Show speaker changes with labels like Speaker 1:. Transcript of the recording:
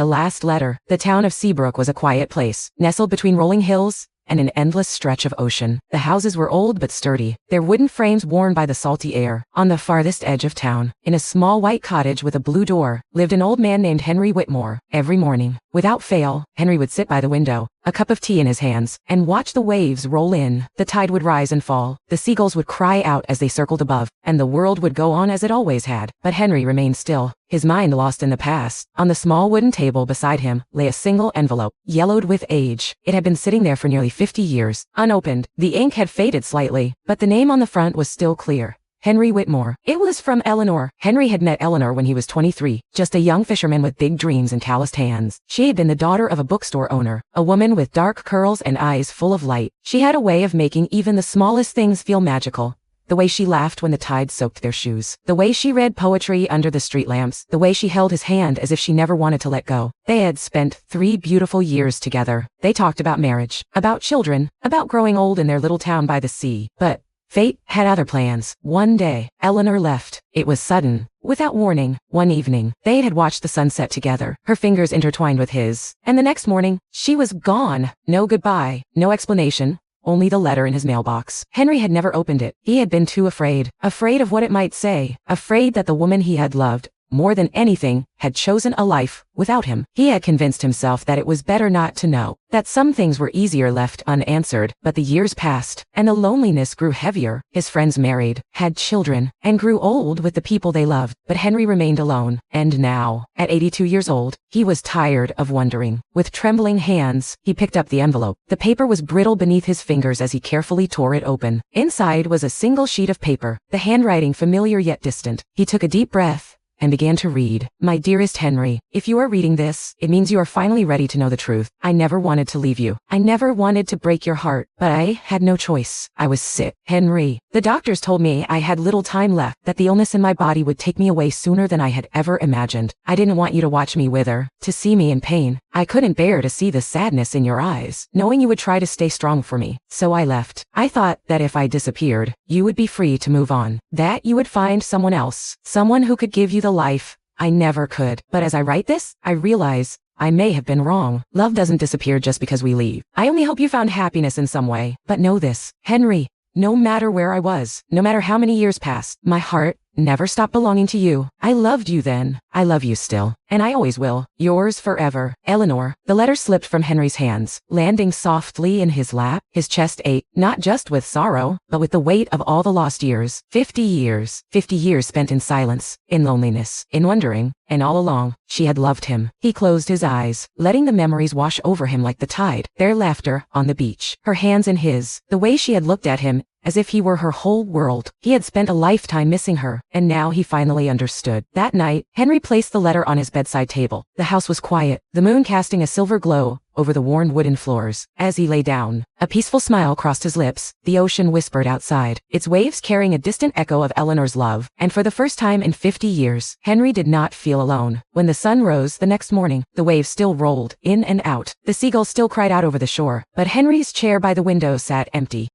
Speaker 1: The last letter. The town of Seabrook was a quiet place, nestled between rolling hills and an endless stretch of ocean. The houses were old but sturdy, their wooden frames worn by the salty air. On the farthest edge of town, in a small white cottage with a blue door, lived an old man named Henry Whitmore. Every morning, without fail, Henry would sit by the window, a cup of tea in his hands, and watch the waves roll in. The tide would rise and fall, the seagulls would cry out as they circled above, and the world would go on as it always had. But Henry remained still, his mind lost in the past. On the small wooden table beside him lay a single envelope, yellowed with age. It had been sitting there for nearly 50 years, unopened. The ink had faded slightly, but the name on the front was still clear. Henry Whitmore. It was from Eleanor. Henry had met Eleanor when he was 23, just a young fisherman with big dreams and calloused hands. She had been the daughter of a bookstore owner, a woman with dark curls and eyes full of light. She had a way of making even the smallest things feel magical. The way she laughed when the tide soaked their shoes. The way she read poetry under the street lamps. The way she held his hand as if she never wanted to let go. They had spent 3 beautiful years together. They talked about marriage, about children, about growing old in their little town by the sea. But fate had other plans. One day, Eleanor left. It was sudden, without warning. One evening, they had watched the sunset together, her fingers intertwined with his. And the next morning, she was gone. No goodbye, no explanation. Only the letter in his mailbox. Henry had never opened it. He had been too afraid. Afraid of what it might say. Afraid that the woman he had loved, more than anything, had chosen a life without him. He had convinced himself that it was better not to know, that some things were easier left unanswered. But the years passed, and the loneliness grew heavier. His friends married, had children, and grew old with the people they loved. But Henry remained alone. And now, at 82 years old, he was tired of wondering. With trembling hands, he picked up the envelope. The paper was brittle beneath his fingers as he carefully tore it open. Inside was a single sheet of paper, the handwriting familiar yet distant. He took a deep breath and began to read. My dearest Henry, if you are reading this, it means you are finally ready to know the truth. I never wanted to leave you. I never wanted to break your heart, but I had no choice. I was sick. Henry, the doctors told me I had little time left, that the illness in my body would take me away sooner than I had ever imagined. I didn't want you to watch me wither, to see me in pain. I couldn't bear to see the sadness in your eyes, knowing you would try to stay strong for me. So I left. I thought that if I disappeared, you would be free to move on, that you would find someone else, someone who could give you the life I never could. But as I write this, I realize I may have been wrong. Love doesn't disappear just because we leave. I only hope you found happiness in some way. But know this, Henry, no matter where I was, no matter how many years passed, my heart never stopped belonging to you. I loved you then. I love you still. And I always will. Yours forever, Eleanor. The letter slipped from Henry's hands, landing softly in his lap. His chest ached, not just with sorrow, but with the weight of all the lost years. 50 years. 50 years spent in silence, in loneliness, in wondering, and all along, she had loved him. He closed his eyes, letting the memories wash over him like the tide. Their laughter on the beach, her hands in his, the way she had looked at him, as if he were her whole world. He had spent a lifetime missing her, and now he finally understood. That night, Henry placed the letter on his bedside table. The house was quiet, the moon casting a silver glow over the worn wooden floors. As he lay down, a peaceful smile crossed his lips. The ocean whispered outside, its waves carrying a distant echo of Eleanor's love. And for the first time in 50 years, Henry did not feel alone. When the sun rose the next morning, the waves still rolled in and out. The seagulls still cried out over the shore, but Henry's chair by the window sat empty.